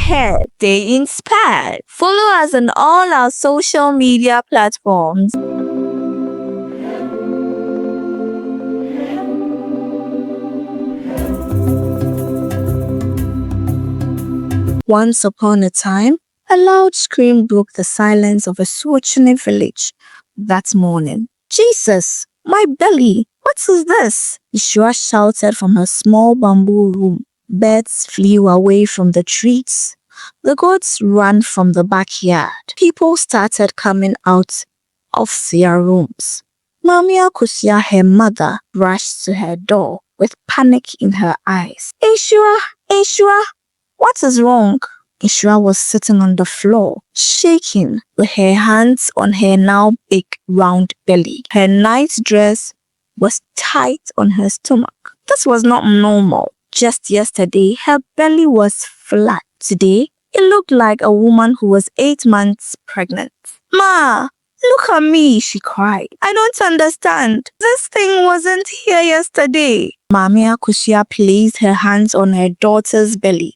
ahead, stay inspired. Follow us on all our social media platforms. Once upon a time, a loud scream broke the silence of a Swatchillend village that morning. "Jesus, my belly! What is this?" Ishua shouted from her small bamboo room. Birds flew away from the trees. The goats ran from the backyard. People started coming out of their rooms. Mamia Kusia, her mother, rushed to her door with panic in her eyes. Ishua, what is wrong?" Ishua was sitting on the floor, shaking, with her hands on her now big round belly. Her night dress was tight on her stomach. This was not normal. Just yesterday, her belly was flat. Today, it looked like a woman who was 8 months pregnant. "Ma, look at me," she cried. "I don't understand. This thing wasn't here yesterday." Mamia Kusia placed her hands on her daughter's belly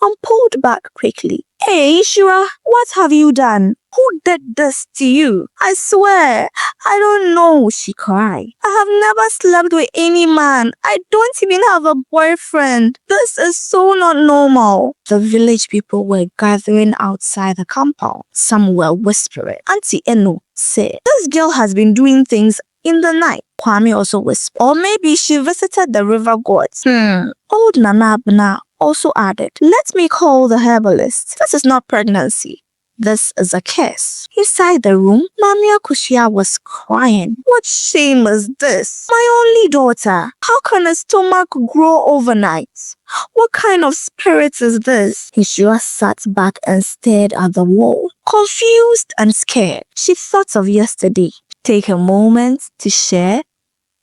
and pulled back quickly. "Hey, Ishua, what have you done? Who did this to you? I swear, I don't know," she cried. "I have never slept with any man. I don't even have a boyfriend. This is so not normal." The village people were gathering outside the compound. Some were whispering. Auntie Eno said, "This girl has been doing things in the night." Kwame also whispered, "Or maybe she visited the river gods." Old Nana Abna also added, "Let me call the herbalist. This is not pregnancy. This is a curse." Inside the room, Mamia Kushia was crying. "What shame is this? My only daughter. How can a stomach grow overnight? What kind of spirit is this?" Ishua sat back and stared at the wall, confused and scared. She thought of yesterday. Take a moment to share,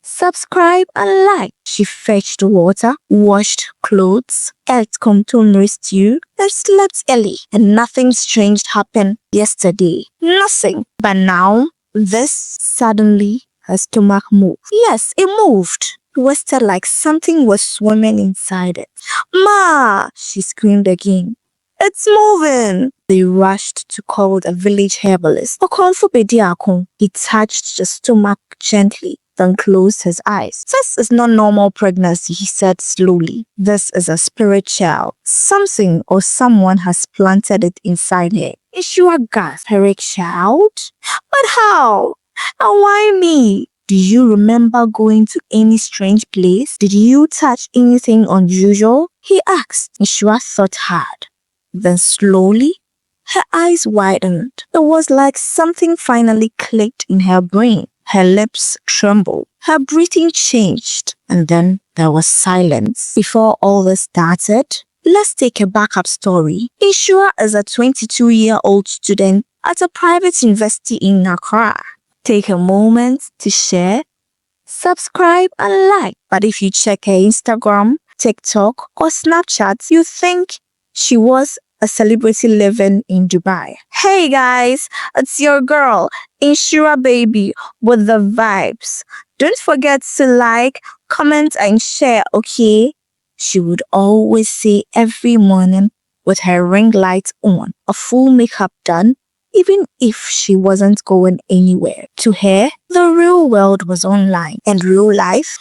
subscribe and like. She fetched water, washed clothes, ate contemporary stew, and slept early. And nothing strange happened yesterday. Nothing. But now, suddenly, her stomach moved. Yes, it moved. Twisted like something was swimming inside it. "Ma!" she screamed again. "It's moving." They rushed to call the village herbalist. He touched the stomach gently, then closed his eyes. "This is not normal pregnancy," he said slowly. "This is a spirit child. Something or someone has planted it inside her." Ishua gasped. "Spirit child? But how? And why me?" "Do you remember going to any strange place? Did you touch anything unusual?" he asked. Ishua thought hard. Then slowly, her eyes widened. It was like something finally clicked in her brain. Her lips trembled. Her breathing changed. And then there was silence. Before all this started, let's take a backup story. Ishua is a 22-year-old student at a private university in Accra. Take a moment to share, subscribe and like. But if you check her Instagram, TikTok or Snapchat, you think she was a celebrity living in Dubai. Hey guys, it's your girl, Inshura Baby, with the vibes. Don't forget to like, comment and share, okay? She would always say every morning with her ring light on, a full makeup done, even if she wasn't going anywhere. To her, the real world was online and real life,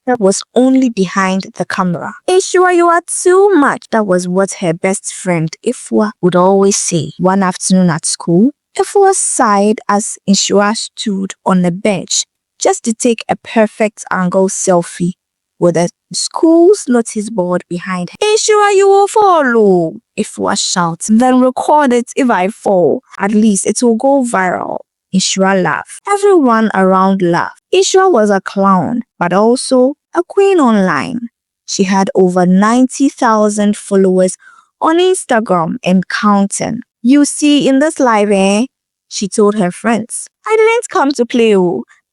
that was only behind the camera. "Ishua, you are too much." That was what her best friend Ifwa would always say. One afternoon at school, Ifwa sighed as Ishua stood on a bench just to take a perfect angle selfie with the school's notice board behind her. "Ishua, you will follow," Ifwa shouted. "Then record it if I fall. At least it will go viral." Ishua laughed. Everyone around laughed. Ishua was a clown, but also a queen online. She had over 90,000 followers on Instagram and counting. "You see, in this live, she told her friends, "I didn't come to play,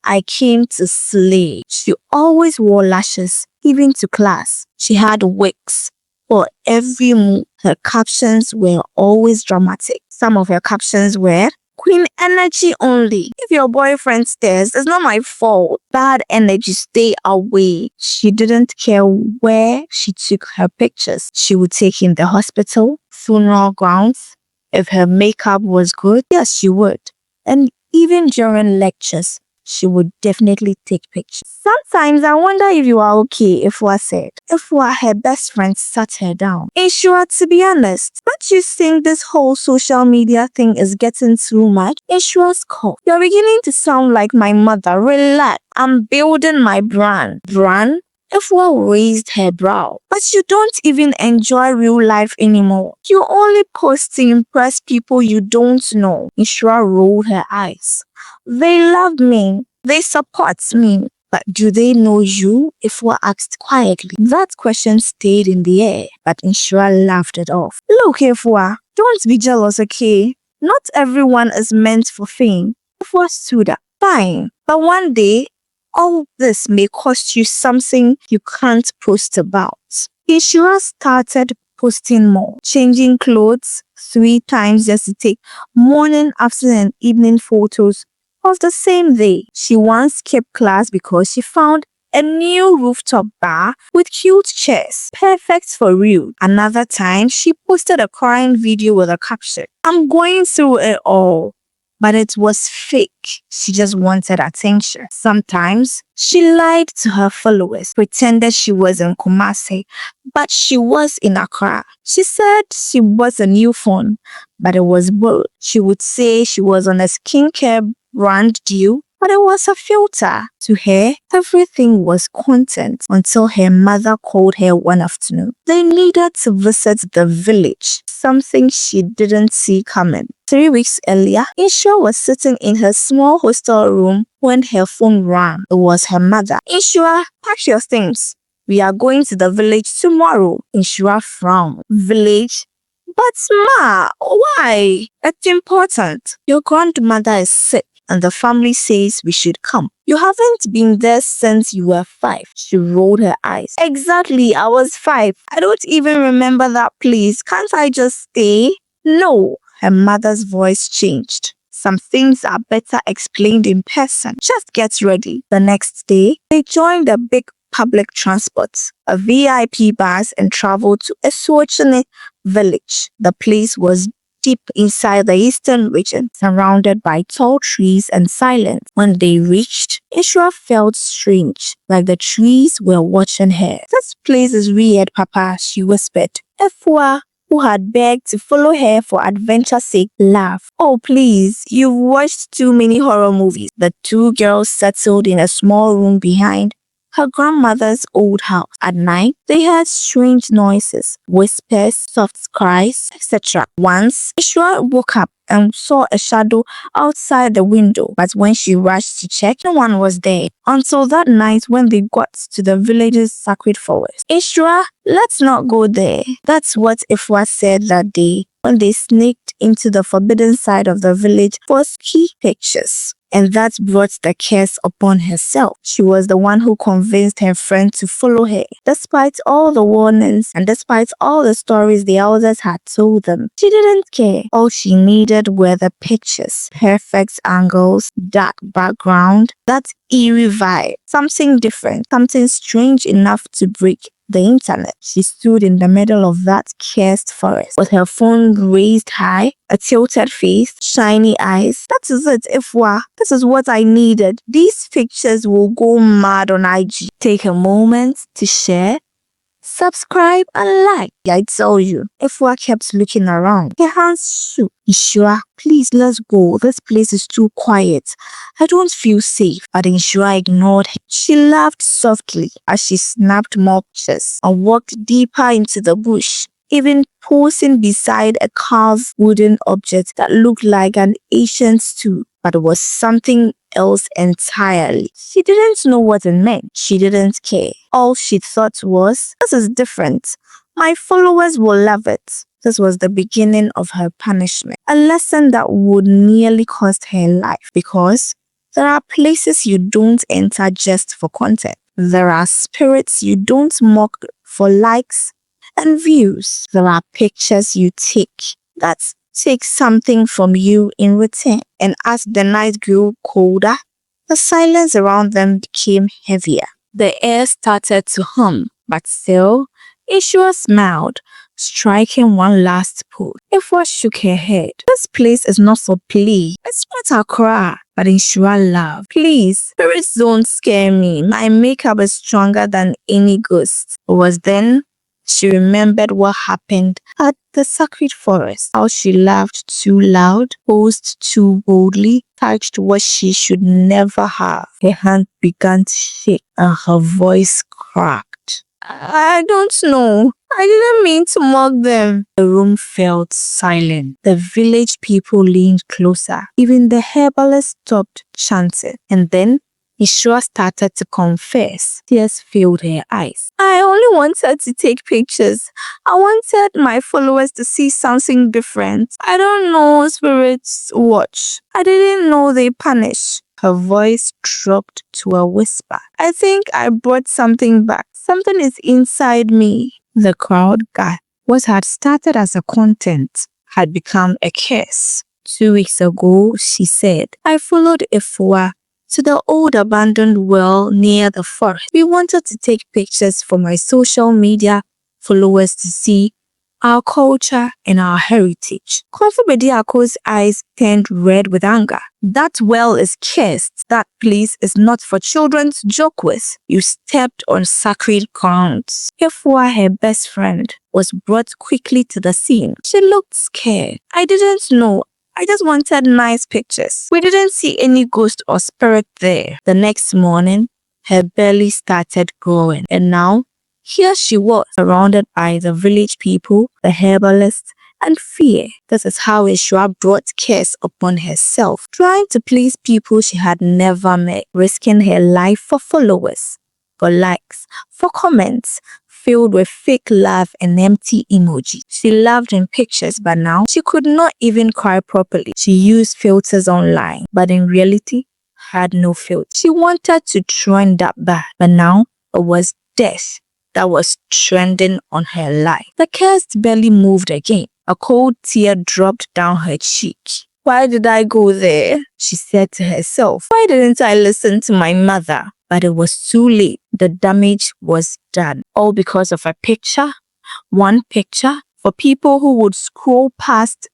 I came to slay." She always wore lashes, even to class. She had wigs for every move. Her captions were always dramatic. Some of her captions were, "Queen energy only. If your boyfriend stares, it's not my fault. Bad energy, stay away." She didn't care where she took her pictures. She would take in the hospital, funeral grounds. If her makeup was good, yes, she would. And even during lectures, she would definitely take pictures. Sometimes I wonder if you are okay, Ifwa said. Ifwa, her best friend, sat her down. Ishura, to be honest, don't you think this whole social media thing is getting too much? Ishura's cough. You're beginning to sound like my mother. Relax. I'm building my brand. Brand? Ifwa raised her brow. But you don't even enjoy real life anymore. You only post to impress people you don't know. Ishura rolled her eyes. They love me. They support me. But do they know you? Ifwa asked quietly. That question stayed in the air, but Ishura laughed it off. Look, Ifwa, don't be jealous, okay? Not everyone is meant for fame. Ifwa stood up. Fine. But one day, all this may cost you something you can't post about. Ishura started posting more, changing clothes 3 times just to take morning, afternoon, and evening photos of the same day. She once skipped class because she found a new rooftop bar with cute chairs, perfect for real. Another time, she posted a crying video with a caption, "I'm going through it all." But it was fake. She just wanted attention. Sometimes, she lied to her followers, pretended she was in Kumasi, but she was in Accra. She said she bought a new phone, but it was bold. She would say she was on a skincare brand deal, but it was a filter. To her, everything was content until her mother called her one afternoon. They needed to visit the village, something she didn't see coming. 3 weeks earlier, Ishura was sitting in her small hostel room when her phone rang. It was her mother. Ishura, pack your things. We are going to the village tomorrow. Ishura frowned. Village? But Ma, why? It's important. Your grandmother is sick and the family says we should come. You haven't been there since you were 5. She rolled her eyes. Exactly, I was 5. I don't even remember that place. Can't I just stay? No. Her mother's voice changed. Some things are better explained in person. Just get ready. The next day, they joined a big public transport, a VIP bus, and traveled to a Swachini village. The place was deep inside the eastern region, surrounded by tall trees and silence. When they reached, Ishura felt strange, like the trees were watching her. This place is weird, Papa, she whispered. Ifwa, who had begged to follow her for adventure's sake, laughed. Oh, please, you've watched too many horror movies. The 2 girls settled in a small room behind her grandmother's old house. At night, they heard strange noises, whispers, soft cries, etc. Once, Ishura woke up and saw a shadow outside the window, but when she rushed to check, no one was there. Until that night when they got to the village's sacred forest. Ishura, let's not go there. That's what Ifwa said that day when they sneaked into the forbidden side of the village for ski pictures. And that brought the curse upon herself. She was the one who convinced her friend to follow her. Despite all the warnings and despite all the stories the elders had told them, she didn't care. All she needed were the pictures. Perfect angles, dark background, that eerie vibe. Something different, something strange enough to break the internet. She stood in the middle of that cursed forest with her phone raised high, a tilted face, shiny eyes. That is it, Ifwa. This is what I needed. These pictures will go mad on IG. Take a moment to share, subscribe, and like. I tell you, Ifwa kept looking around. Her hands shook. Ishura, please let's go. This place is too quiet. I don't feel safe. But Ishura ignored him. She laughed softly as she snapped more pictures and walked deeper into the bush, even pausing beside a carved wooden object that looked like an ancient stool, but was something else entirely. She didn't know what it meant. She didn't care. All she thought was, this is different. My followers will love it. This was the beginning of her punishment. A lesson that would nearly cost her life, because there are places you don't enter just for content. There are spirits you don't mock for likes and views. There are pictures you take that take something from you in return. And as the night grew colder, the silence around them became heavier. The air started to hum, but still, Ishura smiled. striking one last pose. Ifwa shook her head. This place is not for play. It's not Accra, but Inshura love. Please, spirits don't scare me. My makeup is stronger than any ghost. It was then she remembered what happened at the sacred forest. How she laughed too loud, posed too boldly, touched what she should never have. Her hand began to shake and her voice cracked. I don't know. I didn't mean to mock them. The room felt silent. The village people leaned closer. Even the herbalist stopped chanting. And then Ishua started to confess. Tears filled her eyes. I only wanted to take pictures. I wanted my followers to see something different. I don't know spirits watch. I didn't know they punish. Her voice dropped to a whisper. I think I brought something back. Something is inside me. The crowd gasped. What had started as a content had become a curse. 2 weeks ago, she said, I followed Ifua to the old abandoned well near the forest. We wanted to take pictures for my social media followers to see our culture and our heritage. Konfubediako's eyes turned red with anger. That well is cursed. That place is not for children to joke with. You stepped on sacred grounds. Ifua, her best friend, was brought quickly to the scene. She looked scared. I didn't know. I just wanted nice pictures. We didn't see any ghost or spirit there. The next morning, her belly started growing. And now, here she was, surrounded by the village people, the herbalists, and fear. This is how Ishua brought curse upon herself, trying to please people she had never met, risking her life for followers, for likes, for comments, filled with fake love and empty emojis. She loved in pictures, but now she could not even cry properly. She used filters online, but in reality, had no filter. She wanted to trend that bad, but now it was death that was trending on her life. The cursed belly moved again. A cold tear dropped down her cheek. Why did I go there? She said to herself. Why didn't I listen to my mother? But it was too late. The damage was done. All because of a picture. One picture for people who would scroll past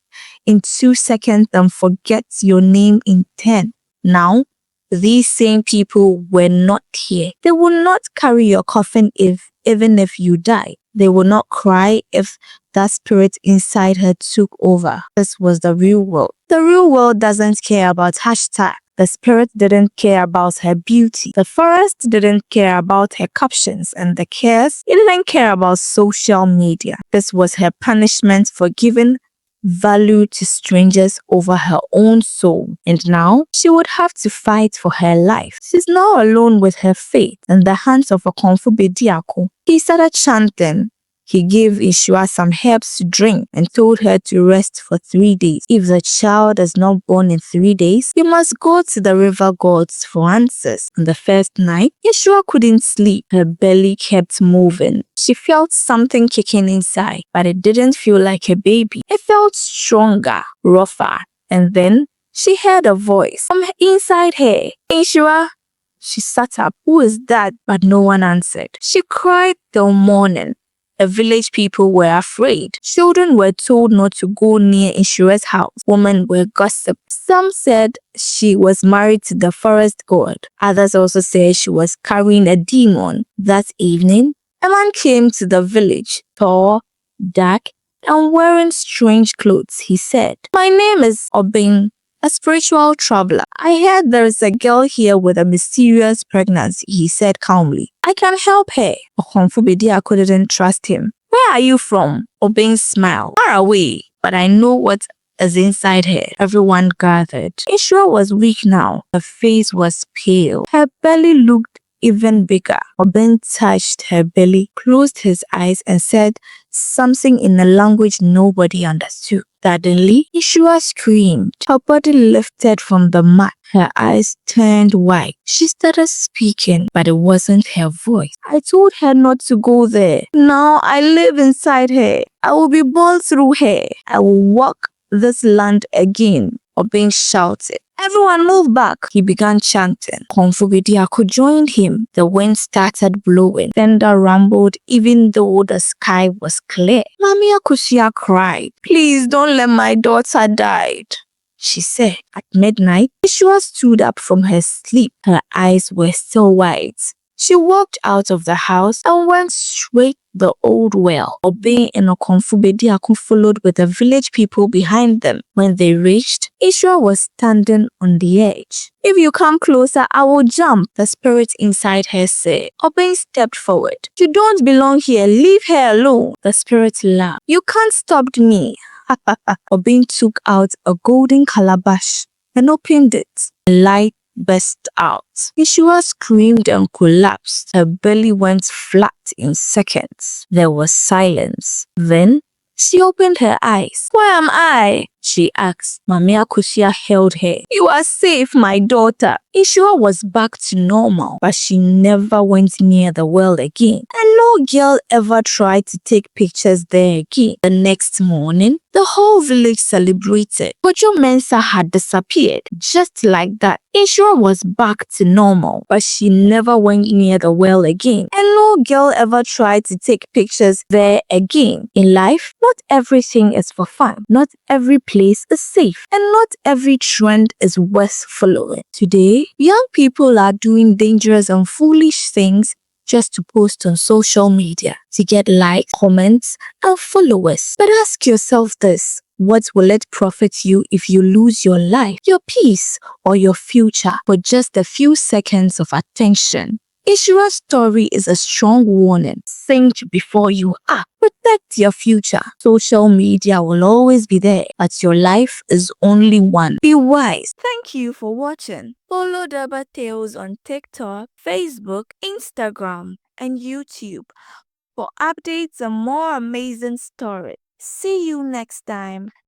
in 2 seconds and forget your name in 10. Now, these same people were not here. They would not carry your coffin even if you die. They would not cry if that spirit inside her took over. This was the real world. The real world doesn't care about hashtag. The spirit didn't care about her beauty. The forest didn't care about her captions. And the curse, it didn't care about social media. This was her punishment for giving value to strangers over her own soul. And now, she would have to fight for her life. She's now alone with her fate in the hands of a Konfubediako. He started chanting. He gave Ishua some herbs to drink and told her to rest for 3 days. If the child is not born in 3 days, you must go to the river gods for answers. On the first night, Ishua couldn't sleep. Her belly kept moving. She felt something kicking inside, but it didn't feel like a baby. It felt stronger, rougher. And then she heard a voice from inside her. Ishua. She sat up. Who is that? But no one answered. She cried till morning. The village people were afraid. Children were told not to go near Ishua's house. Women were gossiped. Some said she was married to the forest god. Others also said she was carrying a demon. That evening, a man came to the village, tall, dark, and wearing strange clothes. He said, my name is Obing, a spiritual traveler. I heard there is a girl here with a mysterious pregnancy, he said calmly. I can help her. Okonfubediako didn't trust him. Where are you from? Obing smiled. Far away, but I know what is inside her. Everyone gathered. Ishua was weak now. Her face was pale. Her belly looked even bigger. Obing touched her belly, closed his eyes, and said something in a language nobody understood. Suddenly, Ishua screamed. Her body lifted from the mat. Her eyes turned white. She started speaking, but it wasn't her voice. I told her not to go there. Now I live inside her. I will be born through her. I will walk this land again. Obin shouted, "Everyone move back!" He began chanting. Konfubidiako joined him. The wind started blowing. Thunder rumbled even though the sky was clear. Mami Akusia cried, "Please don't let my daughter die," she said. At midnight, Ishua stood up from her sleep. Her eyes were still wide. She walked out of the house and went straight to the old well. Obey and Okonfubediaku followed with the village people behind them. When they reached, Ishua was standing on the edge. "If you come closer, I will jump," the spirit inside her said. Obey stepped forward. "You don't belong here. Leave her alone," the spirit laughed. "You can't stop me." Obin took out a golden calabash and opened it. Light burst out. Ishua screamed and collapsed. Her belly went flat in seconds. There was silence. Then she opened her eyes. "Where am I?" she asked. Mami Akusia held her. "You are safe, my daughter." Ishua was back to normal, but she never went near the well again. And no girl ever tried to take pictures there again. The next morning, the whole village celebrated. Kojo Mensa had disappeared. Just like that, Ishua was back to normal, but she never went near the well again. And no girl ever tried to take pictures there again. In life, not everything is for fun. Not every place is safe. And not every trend is worth following. Today, young people are doing dangerous and foolish things just to post on social media, to get likes, comments, and followers. But ask yourself this: what will it profit you if you lose your life, your peace, or your future for just a few seconds of attention? Ishua's story is a strong warning. Think before you act. Protect your future. Social media will always be there, but your life is only one. Be wise. Thank you for watching. Follow Derba Tales on TikTok, Facebook, Instagram, and YouTube for updates and more amazing stories. See you next time.